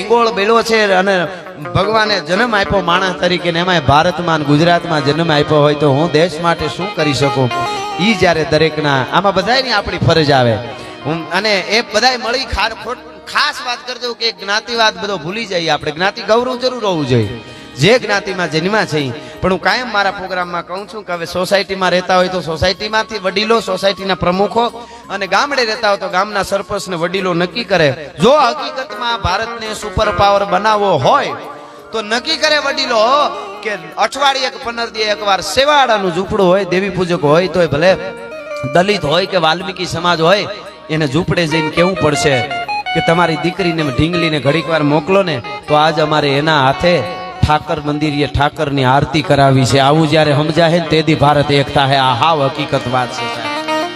હિંગોળ bellow છે અને ભગવાને જન્મ આપ્યો માણસ તરીકે ને એમાં ભારતમાં અને ગુજરાતમાં જન્મ આપ્યો હોય તો હું દેશ માટે શું કરી શકું ઈ જ્યારે દરેકના આમાં બધાયની આપણી ફરજ આવે અને એ બધાય મળી ખાસ વાત કરજો કે જ્ઞાતિવાદ બધો ભૂલી જઈએ આપણે જ્ઞાતિ ગૌરવ જરૂર હોવું જોઈએ જે જ્ઞાતિમાં જન્મ્યા છે પણ હું કાયમ મારા પ્રોગ્રામમાં કહું છું કે હવે સોસાયટીમાં રહેતા હોય તો સોસાયટીમાંથી વડીલો સોસાયટીના પ્રમુખો અને ગામડે રહેતા હોય તો ગામના સરપંચ ને વડીલો નક્કી કરે જો હકીકતમાં ભારતને સુપર પાવર બનાવવો હોય તો નક્કી કરે વડીલો કે અઠવાડિયે 15 દિવસે એકવાર સેવાડાનું ઝૂંપડું હોય દેવી પૂજક હોય તો ભલે દલિત હોય કે વાલ્મીકી સમાજ હોય એને ઝૂંપડે જઈને કેવું પડશે કે તમારી દીકરીને ઢીંગલીને ઘડીક વાર મોકલો ને તો આજ અમારે એના હાથે ઠાકર મંદિરે ઠાકરની આરતી કરાવી છે આવું જ્યારે સમજાય ને તેથી ભારત એક થાય આ હાવ હકીકત વાત છે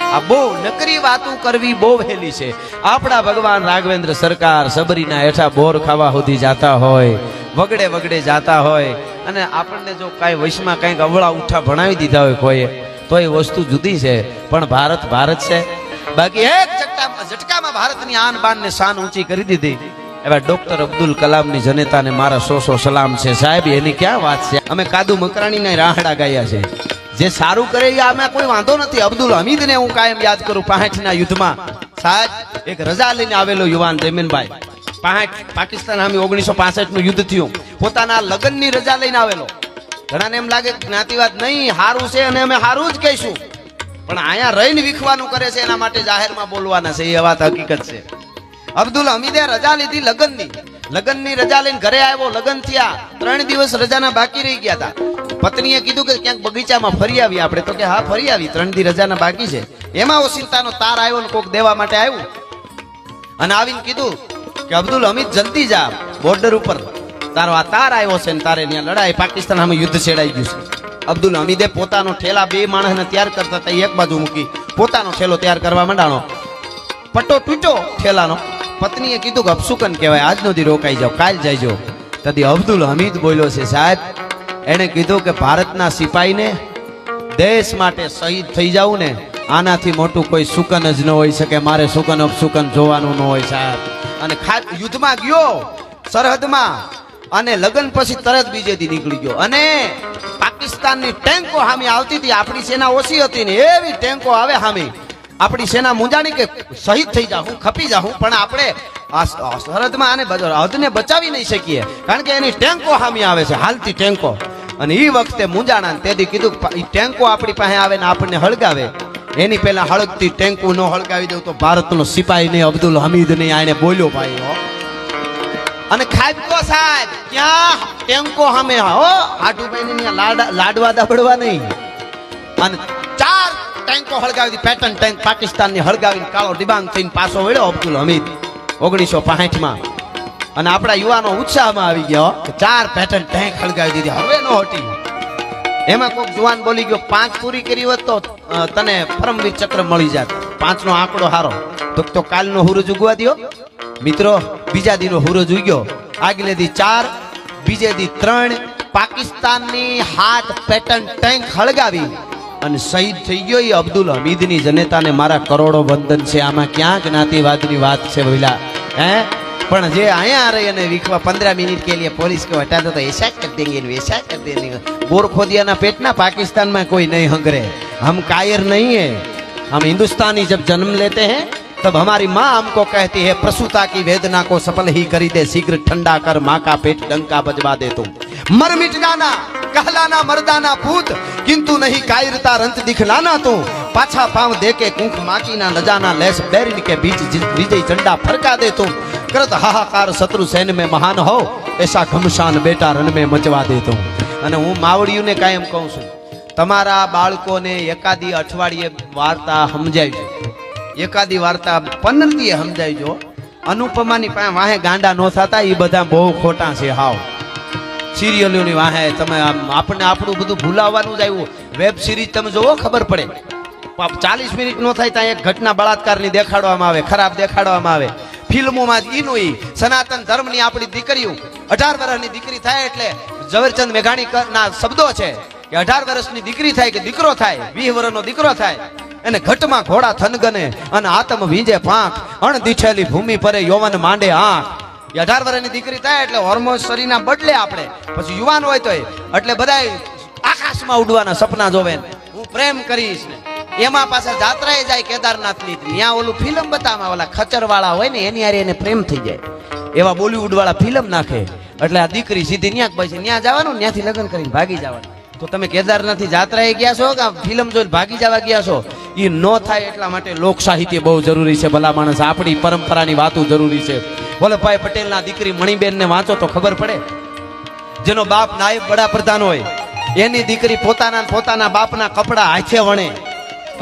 આ બહુ નકરી વાતો કરવી બહુ વહેલી છે આપણા ભગવાન રાઘવેન્દ્ર સરકાર સબરીના હેઠા બોર ખાવા સુધી જાતા હોય વગડે વગડે જાતા હોય અને આપણને જો કાંઈ વૈશમાં કંઈક અવળા ઉઠા ભણાવી દીધા હોય કોઈએ તો એ વસ્તુ જુદી છે પણ ભારત ભારત છે બાકી એક ઝટકામાં ભારતની આન બાન ને શાન ઊંચી કરી દીધી એવા ડોક્ટર અબ્દુલ કલામની જનતાને મારા 100 સલામ છે સાહેબ એની ક્યાં વાત છે અમે કાદુ મકરાણીના રાહડા ગાયા છે જે સારું કરે એ આમાં કોઈ વાંધો નથી અબ્દુલ હમીદને હું કાયમ યાદ કરું 65ના યુદ્ધમાં સાહેબ એક રજા લઈને આવેલો યુવાન જમીનભાઈ 65 પાકિસ્તાન સામે 1965નું યુદ્ધ થયું પોતાના લગ્નની રજા લઈને આવેલો ઘણાને એમ લાગે જ્ઞાતિવાદ નહીં હારું છે અને અમે હારું જ કહીશું પણ અહીંયા રહીને વિખવાનું કરે છે એના માટે જાહેરમાં બોલવાના છે એ વાત હકીકત છે અબ્દુલ હમીદે રજા લીધી લગનની રજા લઈને ઘરે આવ્યો લગન થયા 3 દિવસ રજાના બાકી રહી ગયા હતા પત્નીએ કીધું કે ક્યાંક બગીચામાં ફરી આવી આપણે તો કે હા ફરી આવી 3 દી રજાના બાકી છે એમાં ઓસિંતાનો તાર આવ્યો ને કોક દેવા માટે આવ્યું અને આવીને કીધું કે અબ્દુલ હમીદ જલ્દી જા બોર્ડર ઉપર તારો આ તાર આવ્યો છે ને તારે ત્યાં લડાઈ પાકિસ્તાન સામે યુદ્ધ છેડાઈ ગયું છે અબ્દુલ હમીદે પોતાનો ઠેલા 2 માણસને તૈયાર કરતા હતા એક બાજુ મૂકી પોતાનો ઠેલો તૈયાર કરવા માંડાણો પટ્ટો તૂટ્યો ઠેલાનો પત્નીએ કીધું કે અપસુકન કહેવાય આજનો દી રોકાઈ જાવ કાલ જઈજો તદી અબ્દુલ હમીદ બોલ્યો છે સાહેબ એને કીધું કે ભારતના સિપાહીને દેશ માટે શહીદ થઈ જાવું ને આનાથી મોટું કોઈ સુકન જ ન હોઈ શકે મારે સુકન અપસુકન જોવાનું ન હોય સાહેબ અને યુદ્ધમાં ગયો સરહદમાં અને લગન પછી તરત બીજે દી નીકળી ગયો અને પાકિસ્તાનની ટેન્કો સામે આવતી હતી આપણી સેના ઓછી હતી ને એવી ટેન્કો આવે સામે આપણી સેના મુંજાણી કે શહીદ થઈ જાઉં ખપી જાઉં પણ આપણે સરહદમાં આને હદને બચાવી નહીં શકીએ કારણ કે એની ટેન્કો સામે આવે છે હાલતી ટેન્કો અને એ વખતે મુંજાણા તેથી કીધું એ ટેન્કો આપણી પાસે આવે ને આપણને હળગાવે એની પહેલા હળગતી ટેન્કો ન હળગાવી દઉં તો ભારતનો સિપાહી નહીં અબ્દુલ હમીદ નહીં આને બોલ્યો ભાઈ અને ખાબકો સાહેબ ક્યાં ટેન્કો સામે હો હાટુભાઈ ને લાડવા દાબડવા નહીં અને 4 ટેન્કો હળગાવી પેટર્ન ટેન્ક પાકિસ્તાનની હળગાવીને કાળો ડિબાંગ થઈને પાછો વળ્યો અબ્દુલ હમીદ 1965માં અને આપણા યુવાનો ઉત્સાહમાં આવી ગયો કે 4 પેટર્ન ટેન્ક હળગાવી દીધી હવે નો હટી એમાં કોઈક જુવાન બોલી ગયો 5 પૂરી કરી હોત તો તને પરમવીર ચક્ર મળી જાત 5નો આંકડો હારો તો કાલનો હુરજ ઉગવા દયો મિત્રો બીજા દીનો હુરજ ઉગ્યો આગલે દી 4 બીજે દી 3 પાકિસ્તાનની 7 પેટર્ન ટેન્ક હળગાવી અને શહીદ થઈ ગયો એ અબ્દુલ હમીદની જનતાને મારા કરોડો વંદન છે આમાં ક્યાં જ્ઞાતિવાદની વાત છે ભઈલા હે પણ જે અહીંયા રહી અને વિખવા 15 મિનિટ કે लिए पुलिस को हटा दो तो ऐसा कर देंगे वैसा कर देंगे गोरखोदियाना पेटना पाकिस्तान में कोई नहीं हंगरे हम कायर नहीं है हम हिंदुस्तानी जब जन्म लेते हैं तब हमारी माँ हमको कहती है प्रसूता की वेदना को सफल ही करी दे शीघ्र ठंडा कर माँ का पेट डंका बजवा दे तुम मर मिट जाना कहलाना मर्दाना पूत किंतु नहीं कायरता रंत दिखलाना तू पाछा पांव दे के कुंख माकी ना लजाना लेस बैरिन के बीच विजय झंडा फरका दे तुम करत हाहाकार शत्रु सैन में महान हो ऐसा घमशान बेटा रण में मचवा दे तुम અને હું માવડીઓને કાયમ કહું છું તમારા બાળકોને એકાદી અઠવાડિયે વાર્તા સમજાવજો એકાદી વાર્તા 15 દીએ સમજાવજો અનુપમાની પાસે વાહે ગાંડા ન થતા એ બધા બહુ ખોટા છે હાવ સિરિયલોની વાહે તમે આપણને આપણું બધું ભૂલાવવાનું જ આવ્યું વેબ સિરીઝ તમે જોવો ખબર પડે 40 મિનિટ નો થાય ત્યાં એક ઘટના બળાત્કારની દેખાડવામાં આવે ખરાબ દેખાડવામાં આવે ફિલ્મોમાં ઈનું ઈ સનાતન ધર્મની આપણી દીકરીઓ 18 વર્ષની દીકરી થાય એટલે ઝવેરચંદ મેઘાણી ના શબ્દો છે કે 18 વર્ષની દીકરી થાય કે દીકરો થાય 20 વર્ષનો દીકરો થાય અને ઘટમાં ઘોડા થનગને અને આતમ વીંજે પાંખ અણ દીઠેલી ભૂમિ પરે યૌવન માંડે આંખ એ 18 વર્ષની દીકરી થાય એટલે હોર્મોન શરીરના બદલે આપણે પછી યુવાન હોય તો એટલે બધા આકાશમાં ઉડવાના સપના જોવે હું પ્રેમ કરીશ ને એમાં પાછા જાત્રાએ જાય કેદારનાથની ત્યાં ઓલું ફિલ્મ બતાવવામાં ઓલા ખચર વાળા હોય ને એની હારે એને પ્રેમ થઈ જાય એવા બોલીવુડ વાળા ફિલ્મ નાખે એટલે આ દીકરી સીધી ન્યા પછી ત્યાં જવાનું ત્યાંથી લગ્ન કરીને ભાગી જવાનું તો તમે કેદારનાથની જાત્રાએ ગયા છો કે ફિલ્મ જોઈને ભાગી જવા ગયા છો એ ન થાય એટલા માટે લોક સાહિત્ય બહુ જરૂરી છે ભલા માણસ આપણી પરંપરાની વાતો જરૂરી છે વલ્લભભાઈ પટેલના દીકરી મણિબેનને વાંચો તો ખબર પડે જેનો બાપ નાયબ વડાપ્રધાન હોય એની દીકરી પોતાના બાપના કપડા હાથે વણે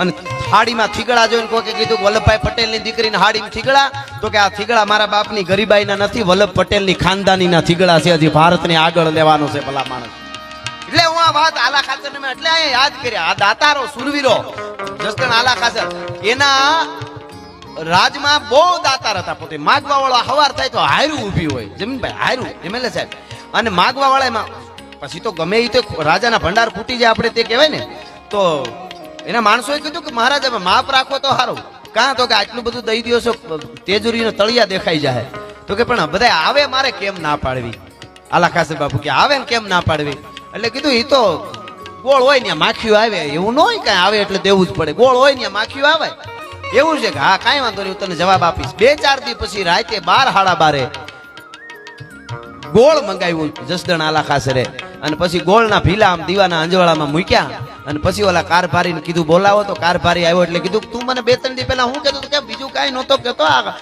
અને હાડીમાં થીગડા જોઈને કોકે કીધું વલ્લભભાઈ પટેલની દીકરીને હાડીમાં થીગડા તો કે આ થીગડા મારા બાપની ગરીબાઈના નથી વલ્લભ પટેલની ખાનદાનીના થીગડા છે હજી ભારતને આગળ લેવાનો છે ભલા માણસ એટલે હું આ વાત આલા ખાચર ને એટલે અહીંયા યાદ કર્યા આ દાતારો સુરવીરો જસદણ આલા ખાચર એના રાજમાં બહુ દાતાર હતા પોતે માગવા વાળા હવાર થાય તો હાયરું ઊભી હોય જમીનભાઈ હાયરું એમએલએ સાહેબ અને માગવા વાળામાં પછી તો ગમે એ તો રાજાના ભંડાર ફૂટી જાય આપણે તે કહેવાય ને તો એના માણસોએ કીધું કે મહારાજ હવે માપ રાખો તો સારું કાં તો કે આટલું બધું દઈ દો છો તેજુરીનો તળિયા દેખાઈ જાય તો કે પણ બધા આવે મારે કેમ ના પાડવી આલા ખાચર બાપુ કે આવે ને કેમ ના પાડવી એટલે કીધું એ તો ગોળ હોય ને માખીઓ આવે એવું ન હોય કાંઈ આવે એટલે દેવું જ પડે ગોળ હોય ને માખીઓ આવે એવું છે કે હા કાંઈ વાંધો નહીં તને જવાબ આપીશ 2-4 દી પછી રાતે 12-12 ગોળ મંગાવ્યું જસદણ આલા ખાચરે અને પછી ગોળના ભીલા આમ દીવાના અંજવાળામાં મૂક્યા અને પછી ઓલા કારભારીને કીધું બોલાવો તો કારભારી આવ્યો એટલે કીધું તું મને 2-3 દી પહેલા હું કહેતો કે બીજું કાંઈ નહોતો કહેતો આ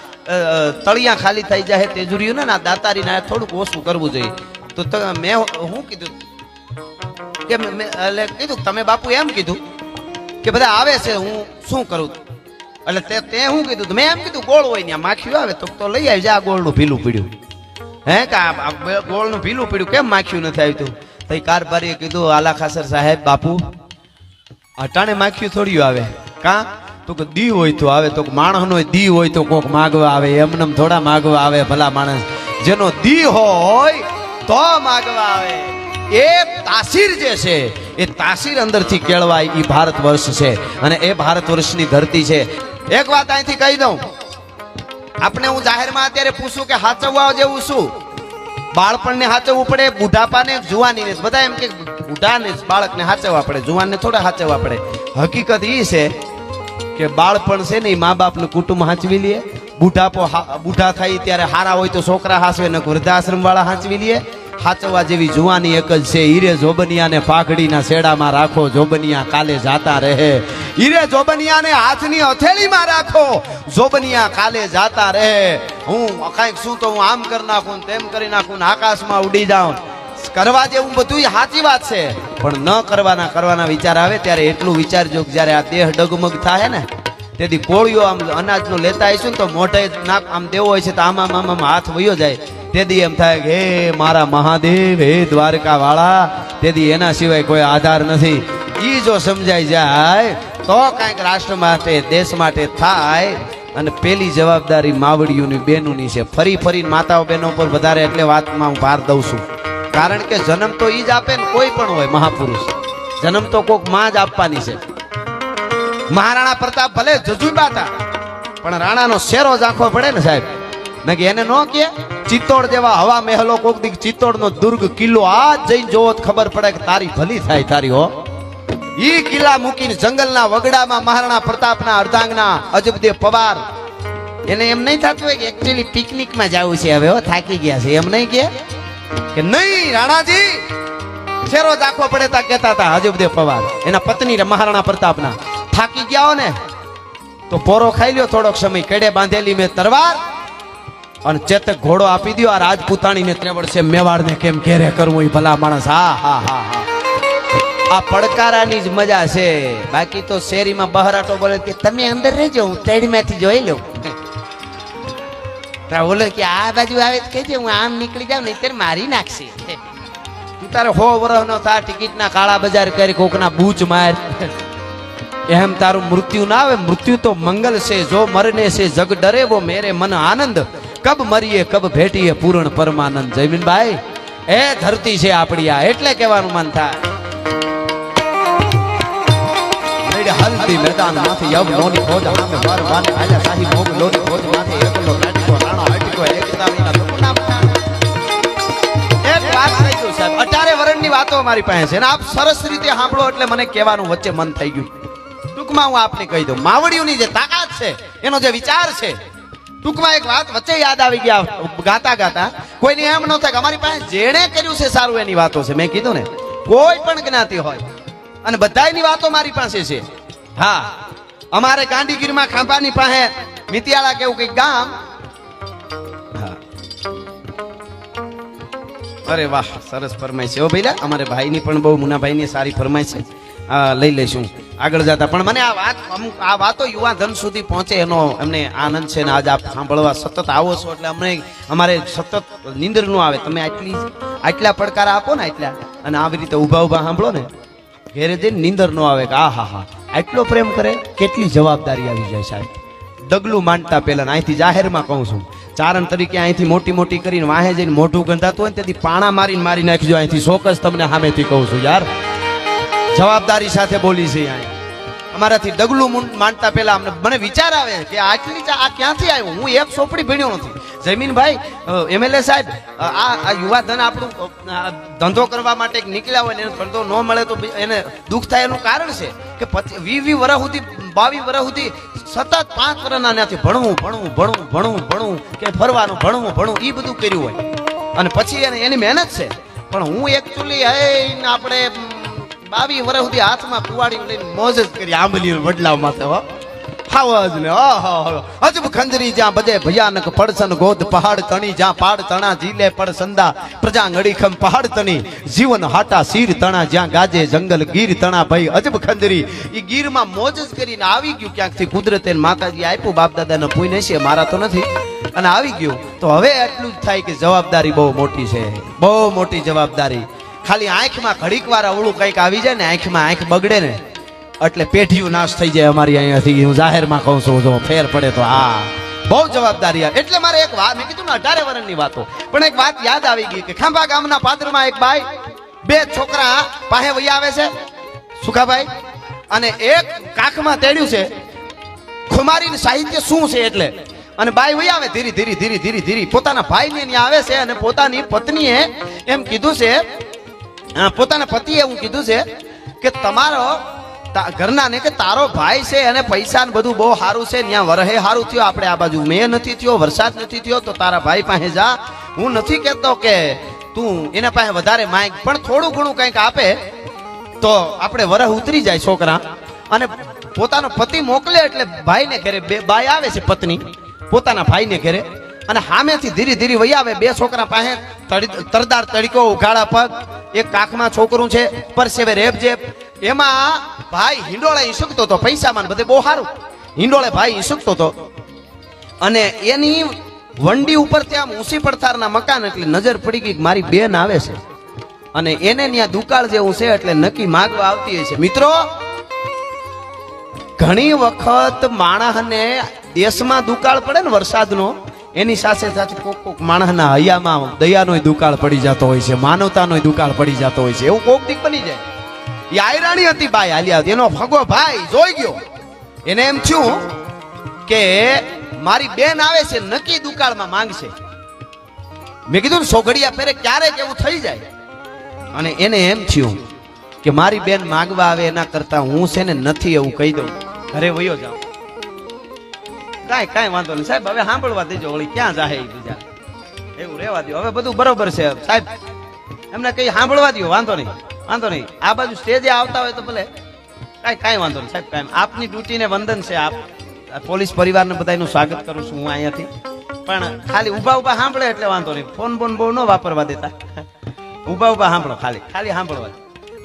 તળિયા ખાલી થઈ જાય તેજુરીઓ ને દાતારીને થોડુંક ઓછું કરવું જોઈએ તો મેં હું કીધું કે એટલે કીધું તમે બાપુ એમ કીધું કે બધા આવે છે હું શું કરું એટલે તે હું કીધું મેં એમ કીધું ગોળ હોય ને માખીઓ આવે તો લઈ આવી જા ગોળનું ભીલું પીડ્યું હે કે ગોળનું ભીલું પીડ્યું કેમ માખ્યું નથી આવ્યું તો કારભારીએ કીધું આલા ખાચર સાહેબ બાપુ અટાણે માખ્યું થોડ્યું આવે કાં તો કે દી હોય તો આવે તો માણસનો દી હોય તો કોક માગવા આવે એમને થોડા માગવા આવે ભલા માણસ જેનો દી હોય તો માગવા આવે એ તાસીર જે છે એ તાસીર અંદરથી કેળવાય એ ભારત વર્ષ છે અને એ ભારત વર્ષની ધરતી છે એક વાત અહીંથી કહી દઉં આપણે હું જાહેરમાં અત્યારે પૂછું કે હાચવવા જેવું શું બાળપણને હાચવવું પડે બુઢાપાને જુવાનીને બધા એમ કે બુઢાને બાળકને હાચવવા પડે જુવાનને થોડા હાચવવા પડે હકીકત એ છે કે બાળપણ છે ને એ મા બાપનું કુટુંબ હાંચવી લે બુઢા થાય ત્યારે હારા હોય તો છોકરા હાંચવે ને વૃદ્ધાશ્રમ વાળા હાંચવી લે હાચવવા જેવી જુવાની એક જ છે હીરે જોબનિયાને પાઘડીના શેડામાં રાખો જોબનિયા કાલે જાતા રહે હીરે જોબનિયાને હાથની હથેળીમાં રાખો જોબનિયા કાલે જાતા રહે હું કાંઈક શું તો હું આમ કરી નાખું તેમ કરી નાખું આકાશમાં ઉડી જાઉં કરવા જેવું બધું સાચી વાત છે પણ ન કરવાના વિચાર આવે ત્યારે એટલું વિચારજો જ્યારે આ દેહ ડગમગ થાય ને તેથી કોળીઓ આમ અનાજનો લેતા આવીશું ને તો મોઢે નાક આમ દેવો હોય છે તો આમાં હાથ વયો જાય તેથી એમ થાય કે હે મારા મહાદેવ હે દ્વારકા વાળા તેથી એના સિવાય કોઈ આધાર નથી ઈ જો સમજાઈ જાય તો કાંઈક રાષ્ટ્ર માટે દેશ માટે થાય અને પેલી જવાબદારી માવડીઓની બહેનોની છે ફરી માતાઓ બહેનો પર વધારે એટલે વાતમાં હું ભાર દઉં છું કારણ કે જન્મ તો ઈ જ આપે ને કોઈ પણ હોય મહાપુરુષ જન્મ તો કોક માં જ આપવાની છે મહારાણા પ્રતાપ ભલે જજુબા હતા પણ રાણાનો શેરો જ આંખો પડે ને સાહેબ ને કે એને નો કે ચિત્તોડ જેવા હવા મહેલો કોક દી ચિત્તોડનો દુર્ગ કિલ્લો આજ જઈને જોવો ખબર પડે કે તારી ભલી થાય તારી હો ઈ કિલ્લા મૂકીને જંગલના વગડામાં મહારાણા પ્રતાપના અર્ધાંગના અજબદેવ પવાર એને એમ નહીં થતું હોય કે એકચ્યુઅલી પિકનિકમાં જવું છે હવે હો થાકી ગયા છે એમ નહીં કે નહીં રાણાજી શેરો જ આંખો પડે તા કહેતા હતા અજબદેવ પવાર એના પત્ની મહારાણા પ્રતાપના થાકી ગયા હો ને તો પોરો ખાઈ લ્યો થોડોક સમય કેડે બાંધેલી મેં તરવાર અને ચેતક ઘોડો આપી દો આ રાજપૂતાણીને ત્રેવડ છે મેવાડને કેમ ઘેરે કરવું એ ભલા માણસ હા આ પડકારાની જ મજા છે બાકી તો શેરીમાં બહરાટો બોલે કે તમે અંદર રહેજો હું તેડમાંથી જોઈ લઉં બોલે કે આ બાજુ આવે તો કહેજે હું આમ નીકળી જાઉં નહીં ત્યારે મારી નાખશે તું તારે 100 વર્ષ નો થા ટિકિટના કાળા બજાર કરી કોકના બૂચ માર એમ તારું મૃત્યુ ના આવે મૃત્યુ તો મંગલ છે જો મરને છે જગ ડરે વો મેરે મન આનંદ કબ મરીએ કબ ભેટીએ પૂર્ણ પરમાનંદ જયમીનભાઈ એ ધરતી છે આપણી આ એટલે કહેવાનું મન થાય હલ્દી મેદાન માંથી યવ લોની ફોજ સામે વાર વાને આજા સાહી મોગ લોની ફોજ માંથી એકલો કાટીકો રાણો હટકો એકતાવીના સપના મારી પાસે છે અને આપ સરસ રીતે સાંભળો એટલે મને કહેવાનું વચ્ચે મન થઈ ગયું. ટૂંકમાં હું આપને કહી દઉં, માવડીઓની જે તાકાત છે, એનો જે વિચાર છે, ટૂંકમાં એક વાત વચ્ચે યાદ આવી ગયા ગાતા ગાતા. કોઈને એમ ન થાય કે અમારી પાસે જેણે કર્યું છે સારું એની વાતો છે. મેં કીધું ને, કોઈ પણ જ્ઞાતિ હોય અને બધાની વાતો મારી પાસે છે. હા, અમારે ગાંધીગીરમાં ખાંભાની પાસે મિતિયાળા કેવું કઈક ગામ. અરે વાહ, સરસ ફરમાઈ છે ઓ ભઈલા. અમારે ભાઈની પણ બહુ, મુનાભાઈની સારી ફરમાઈ છે. લઈ લઈશું આગળ જતા. પણ મને આ વાત, અમુક આ વાતો યુવા ધન સુધી પહોંચે એનો અમને આનંદ છે ને આજ આપ સાંભળવા સતત આવો છો એટલે અમને અમારે સતત નીંદર નું આવે. તમે આટલા પડકાર આપો ને, આટલા, અને આવી રીતે ઊભા ઊભા સાંભળો ને, ઘેરે જઈને નીંદર નો આવે કે આ હા હા આટલો પ્રેમ કરે, કેટલી જવાબદારી આવી જાય સાહેબ. ડગલું માંડતા પહેલા અહીંથી જાહેરમાં કહું છું, ચારણ તરીકે અહીંથી મોટી મોટી કરીને વાહે જઈને મોઢું ગંધાતું હોય ને તેથી પાણા મારીને મારી નાખજો અહીંથી. ચોક્કસ તમને સામેથી કહું છું યાર, જવાબદારી સાથે બોલી છે. અમારાથી ડગલું માંડતા પહેલા મને વિચાર આવે કે આટલી આ ક્યાંથી આવ્યું. હું એક ચોપડી ભણ્યો નથી. જમીનભાઈ MLA સાહેબ, આ યુવા ધન આપણું ધંધો કરવા માટે નીકળ્યા હોય ને એનો ધંધો ન મળે તો એને દુઃખ થાય. એનું કારણ છે કે 20 વર્ષ સુધી, 22 વર્ષ સુધી સતત 5 વર્ષના નથી ભણવું ભણવું ભણવું ભણવું ભણવું કે ફરવાનું ભણવું ભણવું એ બધું કર્યું હોય અને પછી એની મહેનત છે. પણ હું એકચ્યુઅલી આપણે 22 વર્ષ સુધી હાથમાં કુવાડી લઈને મોજ જ કરી આંબલી વડલા માથે. હો હાવજ ને અજબ ખંજરી જ્યાં બધે ભયાનક પડસન ગોદ પહાડ તણી જ્યાં પાડ તણા જીલે પડ સંદા પ્રજા ngડીખમ પહાડ તણી જીવન હાટા શીર તણા જ્યાં ગાજે જંગલ ગીર તણા ભાઈ અજબ ખંજરી. ઈ ગીરમાં મોજ જ કરીને આવી ગયું ક્યાંકથી કુદરતે માતાજી આપ્યું, બાપ દાદાને પુણ્ય છે, મારા તો નથી, અને આવી ગયું. તો હવે એટલું જ થાય કે જવાબદારી બહુ મોટી છે, બહુ મોટી જવાબદારી. ખાલી આંખમાં ઘડીક વાર અવળું કંઈક આવી જાય ને, આંખમાં આંખ બગડે ને એટલે પેઢીઓ નાશ થઈ જાય અમારી અહીંયાથી. હું જાહેરમાં કહું છું, જો ફેર પડે તો આ બહુ જવાબદારી. એટલે મારે એક વાત, મેં કીધું ને 18 વર્ષની વાતો, પણ એક વાત યાદ આવી ગઈ કે ખાંભા ગામના પાદરમાં એક બાઈ 2 છોકરા પાસે વહી આવે છે, સુખાભાઈ, અને એક કાખમાં તેડ્યું છે ખુમારી સાહિત્ય શું છે એટલે. અને બાઈ વહી આવે ધીરે ધીરે ધીરે ધીરે ધીરે પોતાના ભાઈને ત્યાં આવે છે અને પોતાની પત્નીએ એમ કીધું છે, પોતાના પતિએ એવું કીધું છે કે તમારો ઘરના ને કે તારો ભાઈ છે અને પૈસા ને બધું બહુ સારું છે, ત્યાં વરહે સારું થયો, આપણે આ બાજુ મેં નથી થયો, વરસાદ નથી થયો, તો તારા ભાઈ પાસે જા. હું નથી કહેતો કે તું એના પાસે વધારે માંગ, પણ થોડું ઘણું કંઈક આપે તો આપણે વરહ ઉતરી જાય છોકરા. અને પોતાનો પતિ મોકલે એટલે ભાઈને ઘરે બાઈ આવે છે પત્ની પોતાના ભાઈને ઘરે, અને સામેથી ધીરે ધીરે વહી આવે 2 છોકરા પાસે તરદાર તડીકો, ઉઘાડા પગ, એક કાખમાં છોકરું છે, પરસેવે રેબ જેબ. એમાં ભાઈ હિંડોળે ઈસુકતો હતો, પૈસામાં બધે બહુ સારું હિંડોળે ભાઈ ઈસુકતો હતો. અને એની વંડી ઉપર ત્યાં ઊંચી પડતારના મકાન, એટલે નજર પડી ગઈ મારી બેન આવે છે અને એને ત્યાં દુકાળ જેવું છે એટલે નક્કી માગવા આવતી હોય છે. મિત્રો, ઘણી વખત માણસને દેશમાં દુકાળ પડે ને વરસાદનો, એની સાથે સાથે કોક માણસના હૈયામાં દયાનો દુકાળ પડી જતો હોય છે, માનવતાનો દુકાળ પડી જતો હોય છે. એવું કોક દીક બની જાય. એ આયરાણી હતી બાઈ હાલ્યા, એનો ભગો ભાઈ જોઈ ગયો, એને એમ થયું કે મારી બેન આવે છે નક્કી દુકાળમાં માંગશે. મેં કીધું સોઘડિયા ફેરે ક્યારેક એવું થઈ જાય. અને એને એમ થયું કે મારી બેન માંગવા આવે એના કરતા હું છે ને નથી એવું કહી દઉં, ઘરે વયો જાઉં. કાંઈ વાંધો નહીં સાહેબ, હવે સાંભળવા દેજો, વળી ક્યાં જાહે બીજા, એવું રહેવા દો, હવે બધું બરોબર છે સાહેબ, એમને કઈ સાંભળવા દો, વાંધો નહીં વાંધો નહીં. આ બાજુ સ્ટેજે આવતા હોય તો ભલે, કાંઈ વાંધો નહીં સાહેબ, કાંઈ આપની ડ્યુટીને વંદન છે. આપ પોલીસ પરિવારને બધાનું સ્વાગત કરું છું હું અહીંયાથી, પણ ખાલી ઊભા સાંભળે એટલે વાંધો નહીં, ફોન બહુ ન વાપરવા દેતા, ઊભા સાંભળો, ખાલી સાંભળવા.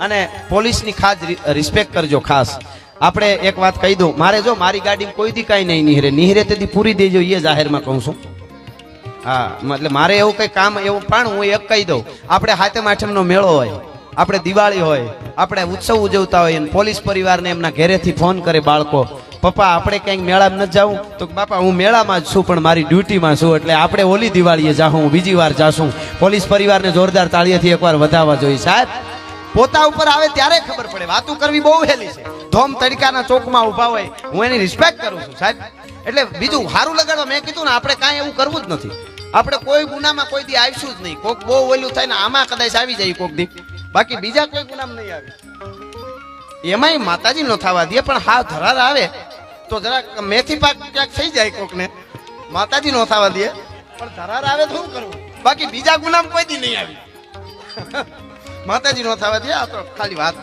અને પોલીસની ખાસ રિસ્પેક્ટ કરજો. ખાસ આપણે એક વાત કહી દઉં, મારે જો મારી ગાડી કોઈ દી કાંઈ નહીં નિહરે તેથી પૂરી દેજો, એ જાહેરમાં કહું છું. હા, એટલે મારે એવું કઈ કામ એવું, પણ હું એક કહી દઉં, આપણે હાથમ આઠમનો મેળો હોય, આપણે દિવાળી હોય, આપણે ઉત્સવ ઉજવતા હોય, પોલીસ પરિવારને એમના ઘરેથી ફોન કરે બાળકો, પપ્પા આપણે ક્યાંક મેળામાં ન જાઉં, તો બાપા હું મેળામાં જ છું પણ મારી ડ્યુટીમાં છું, એટલે આપણે ઓલી દિવાળીએ જાઉં, બીજી વાર જાશું. પોલીસ પરિવારને જોરદાર તાળીઓથી એકવાર વધાવવા જોઈએ સાહેબ. પોતા ઉપર આવે ત્યારે ખબર પડે, વાતું કરવી બહુ હેલી છે. ધોમ તડકાના ચોકમાં ઊભા હોય, હું એની રિસ્પેક્ટ કરું છું સાહેબ. એટલે બીજું સારું લગાડવા, મેં કીધું ને આપણે કાંઈ એવું કરવું જ નથી. આપણે કોઈ ગુનામાં કોઈ દી આવીશું જ નહીં. કોક બહુ ઓલું થાય ને આમાં કદાચ આવી જાય કોક દી, બાકી બીજા કોઈ ગુનામ નહીં આવે. એમાંય માતાજી નો થવા દે, પણ હા ધરાર આવે તો જરાક મેથી પાક ક્યાંક થઈ જાય કોકને, માતાજી નો થવા દે, પણ ધરાર આવે તો શું કરવું? બાકી બીજા ગુનામ કોઈ દી નહીં આવી. માતાજી નો થવા દે, આ તો ખાલી વાત.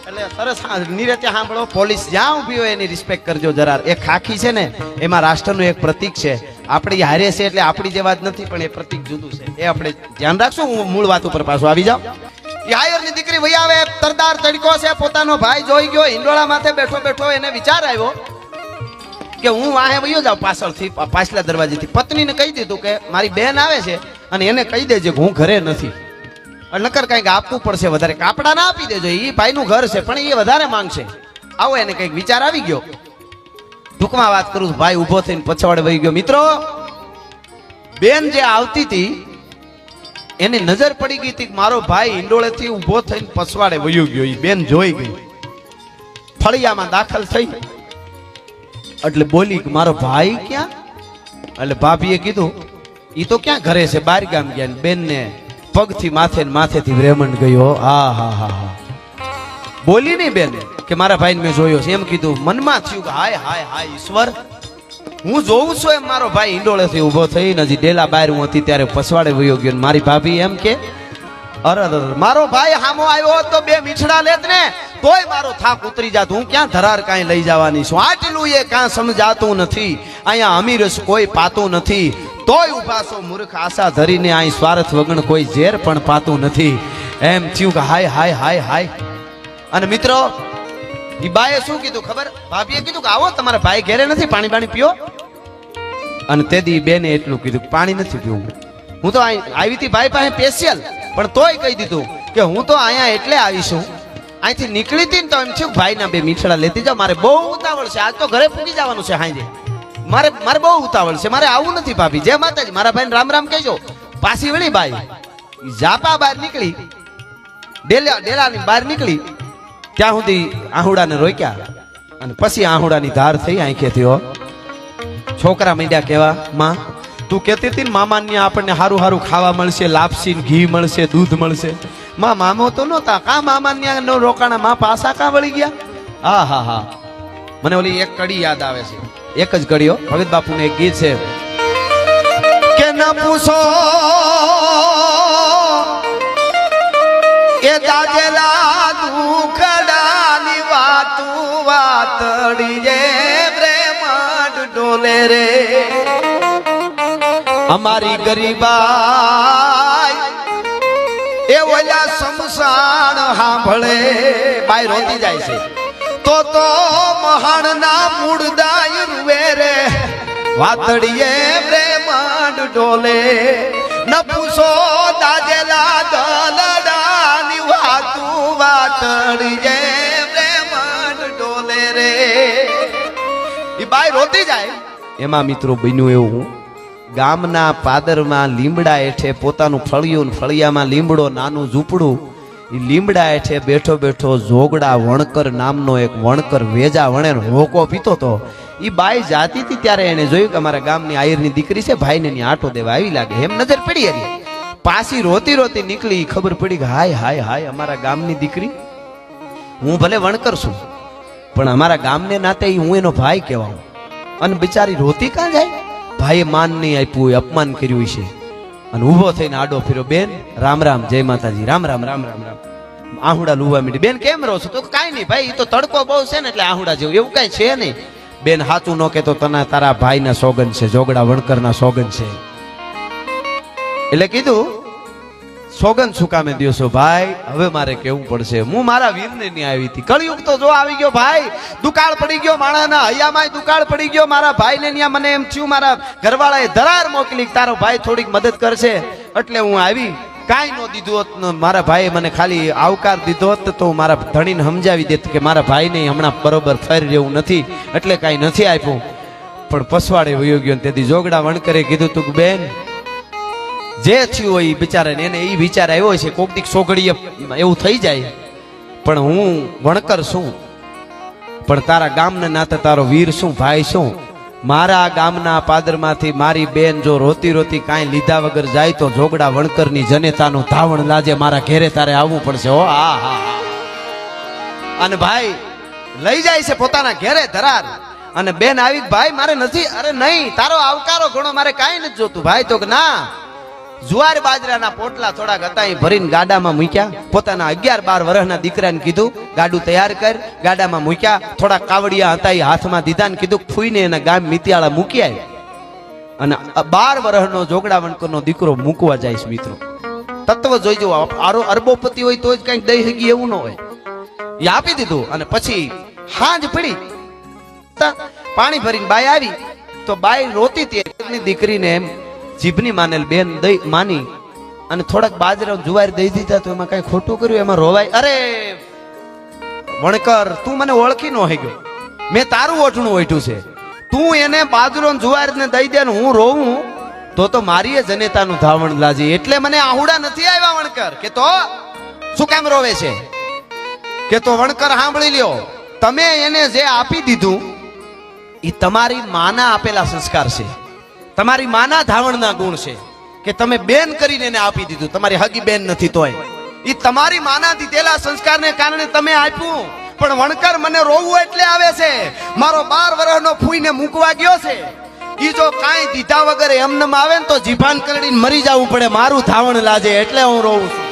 એટલે સરસ નિરતે સાંભળો. પોલીસ જ્યાં ઊભી હોય એની રિસ્પેક્ટ કરજો જરા. એ ખાખી છે ને એમાં રાષ્ટ્રનું એક પ્રતીક છે. આપણી હારે છે એટલે આપણી જે વાત નથી, પણ એ પ્રતીક જુદું છે. એ આપણે ધ્યાન રાખશું. હું મૂળ વાત ઉપર પાછો આવી જાઉં. યાયરની દીકરી વહી આવે, તરદાર તડકો છે, પોતાનો ભાઈ જોઈ ગયો, હિંડોળા માથે બેઠો બેઠો એને વિચાર આવ્યો કે હું વાહે વયો જાઉં પાછળથી, પાછલા દરવાજેથી. પત્નીને કહી દીધું કે મારી બેન આવે છે અને એને કહી દેજે કે હું ઘરે નથી. નકર કંઈક આપવું પડશે વધારે. કાપડા ના આપી દેજો, એ ભાઈનું ઘર છે પણ એ વધારે માંગશે. આવો એને કંઈક વિચાર આવી ગયો. ટૂંકમાં વાત કરું, ભાઈ ઉભો થઈને પછવાડે વહી ગયો. મિત્રો, બેન જે આવતી હતી એની નજર પડી ગઈ હતી મારો ભાઈ હિંડોળેથી ઉભો થઈને પછવાડે વયો ગયો. એ બેન જોઈ ગઈ, ફળિયામાં દાખલ થઈ એટલે બોલી કે મારો ભાઈ ક્યાં? એટલે ભાભીએ કીધું ઈ તો ક્યાં ઘરે છે, બહાર ગામ ગયા. બેન ને પગથી માથે ને માથેથી રેમંડ ગયો. હા હા હા હા બોલી નહીં બેન કે મારા ભાઈને મેં જોયો છે. એમ કીધું, મનમાં થયું કે હાય હાય હાય ઈશ્વર, હું જોઉં છું એમ મારો ભાઈ હિંડોળેથી ઉભો થઈને હજી ડેલા બહાર હું હતી ત્યારે પછવાડે વયો ગયો. મારી ભાભી એમ કે અરે મારો ભાઈ હામો આવ્યો હોત તો બે મીઠડા લેત ને તોય મારો થાક ઉતરી જાત. હું ક્યાં ધરાર કાંઈ લઈ જવાની છું? આટલું એ કાં સમજાતું નથી. અહીંયા અમીરસ કોઈ પાતું નથી, તોય ઉભા છો મૂર્ખ આશા ધરીને. અહીં સ્વાર્થ વગર કોઈ ઝેર પણ પાતું નથી. એમ થયું કે હાય હાય હાય હાય. અને મિત્રો, ઈ બાએ શું કીધું ખબર? ભાભીએ કીધું કે આવો તમારા ભાઈ ઘેરે નથી, પાણી પાણી પીઓ. અને તેદી બેને એટલું કીધું કે પાણી નથી પીવું. હું તો આવી હતી ભાઈ પાસે સ્પેશિયલ, પણ તોય કહી દીધું કે હું તો અહીંયા એટલે આવીશું. અહીંથી નીકળી હતી ને તો એમ થયું ભાઈના બે મીઠડા લેતી જાઓ, મારે બહુ ઉતાવળ છે, આજ તો ઘરે પૂગી જવાનું છે હાંજે. મારે બહુ ઉતાવળ છે, મારે આવું નથી. ભાભી જય માતાજી, મારા ભાઈને રામ રામ કહેજો. પાછી વળી બાઈ જાપા બહાર નીકળી, ડેલાની બહાર નીકળી, ત્યાં સુધી આહુડાને રોક્યા અને પછી આહુડાની ધાર થઈ આંખેથી. છોકરા માંડ્યા કેવા, માં તું કહેતી હતી ને મામાની આપણને હારું હારું ખાવા મળશે, લાપસી ઘી મળશે, દૂધ મળશે. માં મામો તો નહોતા, કા મામાની નો રોકાણા, માં પાસા કા વળી ગયા? હા હા હા, મને ઓલી એક કડી યાદ આવે છે, એક જ કડીઓ. ભગત બાપુનું એક ગીત છે કે ન પૂછો એ દાજેલા દુખડાની વાતું વાતડી જે પ્રેમડ ડોલે રે. અમારી ગરીબાઈ એ ઓલા સમસાણ સાંભળે. બાઈ રોતી જાય છે તો મહાણના મૂળદાય રૂવે રે, વાતડીએ પ્રેમડ ડોલે. ન પૂછો દાજેલા દલડાની વાતું વાતડીએ પ્રેમડ ડોલે રે. એ બાઈ રોતી જાય. એમાં મિત્રો બન્યું એવું, ગામના પાદરમાં લીમડા હેઠે પોતાનું ફળિયું, ફળિયામાં લીમડો નાનું ઝૂંપડું, એ લીમડા હેઠે બેઠો બેઠો જોગડા વણકર નામનો એક વણકર વેજા વણે હોકો પીતો તો. એ બાઈ જાતી હતી ત્યારે એને જોયું કે અમારા ગામની આયરની દીકરી છે, ભાઈને ની આટો દેવા આવી લાગે. એમ નજર પડી હતી, પાછી રોતી રોતી નીકળી. ખબર પડી કે હાય હાય હાય, અમારા ગામની દીકરી. હું ભલે વણકર છું પણ અમારા ગામને નાતે હું એનો ભાઈ કહેવાઉં. અને બિચારી રોતી કાં જાય? ભાઈએ માન નહીં આપ્યું, અપમાન કર્યું છે. અને ઊભો થઈને આડો ફેરો, બેન રામ રામ, જય માતાજી, રામ રામ રામ રામ રામ. આહુડા લુવા મીડી. બેન કેમ રહો છો? તો કાંઈ નહીં ભાઈ, એ તો તડકો બહુ છે ને એટલે આહુડા જેવું, એવું કાંઈ છે નહીં. બેન હાચું ન કહેતો, તને તારા ભાઈના સોગન છે, જોગડા વણકરના સોગન છે. એટલે કીધું સોગન શું કામે દ્યો ભાઈ? હવે મારે કેવું પડશે, હું મારા વીરને નહીં આવી હતી. કળિયુગ તો જો આવી ગયો ભાઈ, દુકાળ પડી ગયો માણાના હૈયામાં, દુકાળ પડી ગયો. મારા ભાઈને ત્યાં મને એમ થયું મારા ઘરવાળાએ ધરાર મોકલી, તારો ભાઈ થોડીક મદદ કરશે એટલે હું આવી. કાંઈ ન દીધું હોત, મારા ભાઈએ મને ખાલી આવકાર દીધો હોત તો મારા ધણીને સમજાવી દેત કે મારા ભાઈને હમણાં બરોબર ફરી રહેવું નથી એટલે કાંઈ નથી આપ્યું. પણ પસવાડે વયો ગયો. તેથી જોગડા વણકરે કીધું તું બેન જે થયું હોય બિચારાને એને એ વિચાર આવ્યો છે, કોક દીક સોગડીએ એવું થઈ જાય, પણ હું વણકર છું, પણ તારા ગામને નાતે તારો વીર શું, ભાઈ શું, મારા ગામના પાદરમાંથી મારી બેન જો રોતી રોતી કાંઈ લીધા વગર જાય તો જોગડા વણકરની જનેતાનું ધાવણ લાજે મારા ઘેરે તારે આવવું પડશે. હો હા હા. અને ભાઈ લઈ જાય છે પોતાના ઘેરે ધરાર. અને બેન આવી ભાઈ મારે નથી. અરે નહીં, તારો આવકારો ઘણો, મારે કાંઈ નથી જોતું. ભાઈ તો કે ના, જુવાર બાજરાના પોટલા થોડાક હતા એ ભરીને ગાડામાં મૂક્યા. પોતાના 11-12 વર્ષના દીકરાને કીધું ગાડું તૈયાર કર. ગાડામાં મૂક્યા. થોડા કાવડિયા હતા એ હાથમાં દીધા ને કીધું ફૂઈને એના ગામ મિતિયાળા મૂકી આવ્યા. અને 12 વર્ષનો જોગડા વણકરનો દીકરો મૂકવા જાય છે. મિત્રો તત્વ જોઈજો. અરબોપતિ હોય તો જ કઈક દઈ હગી એવું ન હોય. એ આપી દીધું. અને પછી હાંજ પડી, પાણી ભરીને બાઈ આવી તો બાઈ રોતી હતી. દીકરીને એમ જીભની માનેલ બેન દઈ માની અને થોડાક બાજરા જુવાર દઈ દીધા તો એમાં કઈ ખોટું કર્યું? એમાં રોવાય? અરે વણકર, તું મને ઓળખી ન હોય ગયો. મેં તારું ઓઠણું ઓઠ્યું છે. તું એને બાજરો જુવાર ને દઈ દે ને હું રોવું તો મારી જનેતાનું ધાવણ લાજી. એટલે મને આહુડા નથી આવ્યા વણકર. કે તો શું કામ રોવે છે? કે તો વણકર સાંભળી લ્યો, તમે એને જે આપી દીધું એ તમારી માના આપેલા સંસ્કાર છે, તમારી માના ધાવણના ગુણ છે. કે તમે બેન કરીને એને આપી દીધું, તમારી હગી બેન નથી તોય એ તમારી માના દીધેલા સંસ્કારને કારણે તમે આપ્યું. પણ વણકર મને રોવું એટલે આવે છે. મારો 12 વર્ષનો ફૂઈને મૂકવા ગયો છે. ઈ જો કાંઈ દીધા વગર એમનેમ આવે ને તો જીભાન કરડીને મરી જવું પડે. મારું ધાવણ લાજે એટલે હું રોવું છું.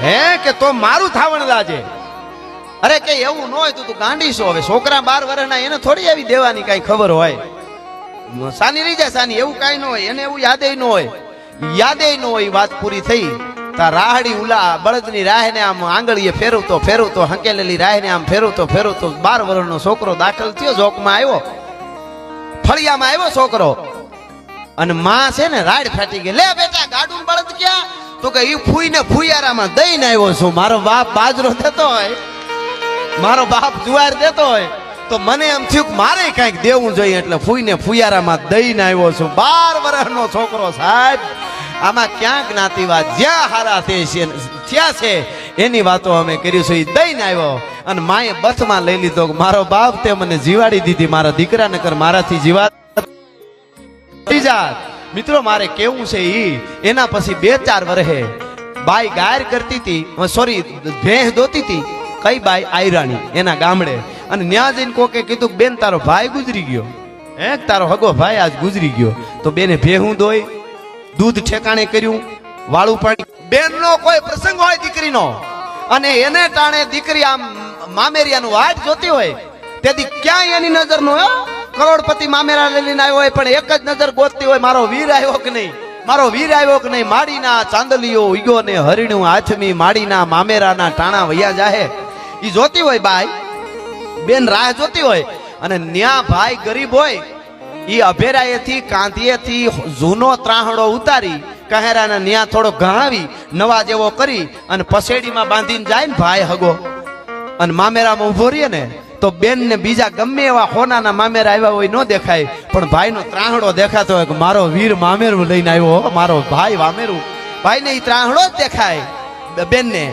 હે કે તો મારું ધાવણ લાજે. અરે કે એવું ન હોય તો તું ગાંડી છો. હવે છોકરા 12 વર્ષના એને થોડી આવી દેવાની કઈ ખબર હોય? સાની રહી જાય સાની, એવું કઈ ન હોય. એને એવું યાદે ન હોય, યાદે ન હોય. વાત પૂરી થઈ. તા રાહડી ઉલા બળદની રાહને આમ આંગળીએ ફેરવતો હંકેલેલી રાહને આમ ફેરવતો 12 વર્ષનો છોકરો દાખલ થયો. જોકમાં આવ્યો, ફળિયામાં આવ્યો છોકરો. અને માં છે ને રાડ ફાટી ગઈ. લે બેટા ગાડું બળદ ક્યાં? તો કે ઈ ફૂઈને ફૂયારામાં દઈને આવ્યો છું. મારો બાપ બાજરો દેતો હોય, મારો બાપ જુવાર દેતો હોય તો મને એમ થયું કે મારે કઈક દેવું જોઈએ એટલે ફૂઈને ફૂયારામાં દઈને આવ્યો છું. 12 વર્ષનો છોકરો સાહેબ. આમાં ક્યાં જ્ઞાતિવાદ? જ્યાં હારા થયા છે એની વાતો અમે કરી છે. એ દઈને આવ્યો અને માએ બથમાં લઈ લીધો. મારો બાપ તે મને જીવાડી દીધી, મારા દીકરાને કર મારાથી જીવા. મિત્રો મારે કેવું છે એના પછી 2-4 વર્ષે બાઈ ગાયર કરતી હતી, સોરી ભેંસ દોતી હતી. કઈ બાઈ? આયરાણી, એના ગામડે. અને ન્યા જઈને કોકે કીધું બેન તારો ભાઈ ગુજરી ગયો. હે તારો હગો ભાઈ આજ ગુજરી ગયો. તો બેને ભેહું દોઈ, દૂધ ઠેકાણે કર્યું, વાળું પાણી. બેનનો કોઈ પ્રસંગ હોય દીકરીનો અને એને ટાણે દીકરી આમ મામેરિયાનું વાટ જોતી હોય તેથી ક્યાંય એની નજર નો કરોડપતિ મામેરા લઈને આવ્યો હોય પણ એક જ નજર ગોતતી હોય મારો વીર આવ્યો કે નહીં, મારો વીર આવ્યો કે નહીં. માડીના ચાંદલીઓ ઉગ્યો ને હરીણું હાથમી માડીના મામેરાના ટાણા વૈયા જાહે ઈ જોતી હોય બાઈ. બેન રાહ જોતી હોય અને ન્યા ભાઈ ગરીબ હોય ઈ અભેરાએથી કાંધીએથી જૂનો ત્રાહડો ઉતારી કહેરાના ન્યા થોડો ઘાવી નવા જેવો કરી અને પસેડીમાં બાંધીને જાય ને ભાઈ હગો અને મામેરામાં ઉભો રહીએ ને તો બેન ને બીજા ગમે એવા હોનાના મામેરા આવ્યા હોય ન દેખાય પણ ભાઈનો ત્રાહડો દેખાતો હોય કે મારો વીર મામેરું લઈને આવ્યો, મારો ભાઈ મામેરું. ભાઈને ઈ ત્રાહડો જ દેખાય બેન ને.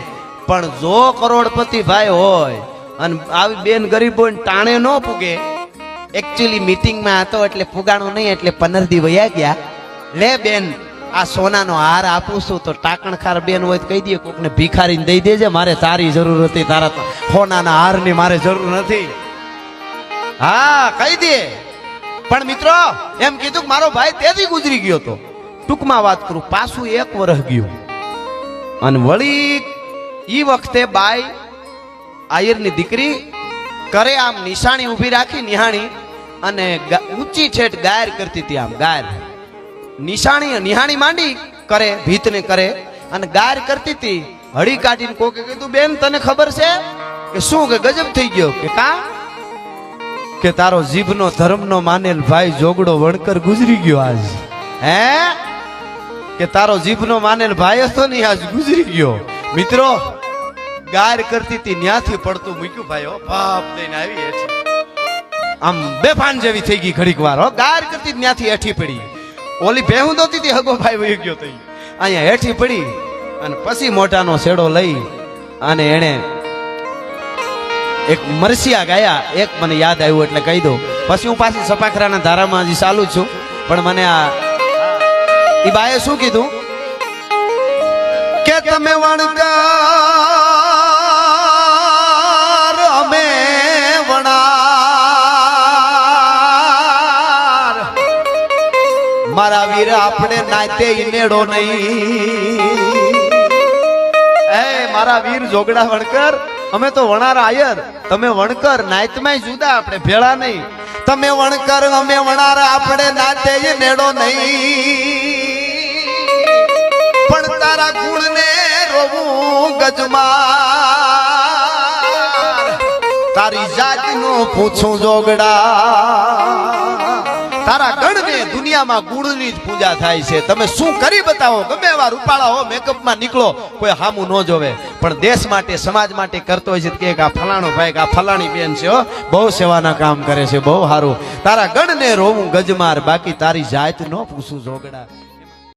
પણ જો કરોડપતિ ભાઈ હોય અને આવી બેન ગરીબ હોય ટાણે ન પૂગે. એકચ્યુઅલી મીટિંગમાં હતો એટલે પુગાણું નહીં એટલે 15 દી વયા ગયા. લે બેન આ સોનાનો હાર આપું છું તો ટાકણખાર બેન હોય તો કહી દે કોકને ભિખારીને દઈ દેજે, મારે તારી જરૂર હતી, તારા સોનાના હારની મારે જરૂર નથી. હા કહી દે. પણ મિત્રો એમ કીધું કે મારો ભાઈ તેથી ગુજરી ગયો તો. ટૂંકમાં વાત કરું પાછું 1 વર્ષ ગયું અને વળી ઈ વખતે બાઈ આયરની દીકરી કરે આમ નિશાણી ઊભી રાખી નિહાણી અને ઊંચી છેટ ગાયર કરતી હતી. આમ ગાયર નિશાણી નિહાણી માંડી કરે ભીતને કરે અને ગાયર કરતી હતી. હળી કાઢીને કોકે કીધું બેન તને ખબર છે કે શું? કે ગજબ થઈ ગયો. કે કા? કે તારો જીભનો ધર્મનો માનેલ ભાઈ જોગડો વણકર ગુજરી ગયો આજ. હે કે તારો જીભનો માનેલ ભાઈ હતો ને આજ ગુજરી ગયો. મિત્રો ગાયર કરતી હતી ન્યાથી પડતું મૂક્યું ભાઈ હો બાપ દઈને આવી હેઠી આમ બેફાન જેવી થઈ ગઈ ઘડીક વાર. હો ગાયર કરતી ન્યાથી હેઠી પડી. ઓલી ભેહું દોતી હતી હગો ભાઈ વહી ગયો તો અહીંયા હેઠી પડી અને પછી મોટાનો છેડો લઈ અને એને એક મરસિયા ગાયા. એક મને યાદ આવ્યું એટલે કહી દઉં. પછી હું પાછી સપાખરાના ધારામાં હજી ચાલુ જ છું. પણ મને આ ઈ બાએ શું કીધું કે તમે વણકર અમે વણાર, મારા વીર આપણે નાતે ઈનેડો નહીં. એ મારા વીર જોગડા વણકર, અમે તો વણાર આયર, તમે વણકર, નાતમાં જુદા, આપણે ભેળા નહીં. તમે વણકર અમે વણાર, આપણે નાતે નેડો નહીં. પણ તારા ગુણને રોવું ગજમાર, તારી જાતનું પૂછું જોગડા. તારા ગણને દુનિયામાં ગુણની જ પૂજા થાય છે. તમે શું કરી બતાવો, ગમે એવા રૂપાળા હો, મેકઅપમાં નીકળો, કોઈ હામું ન જોવે. પણ દેશ માટે, સમાજ માટે કરતો હોય છે કે આ ફલાણો ભાઈ, આ ફલાણી બેન છે, હો બહુ સેવાના કામ કરે છે, બહુ સારું. તારા ગણને રોવું ગજમાર, બાકી તારી જાત ન પૂછું જોગડા.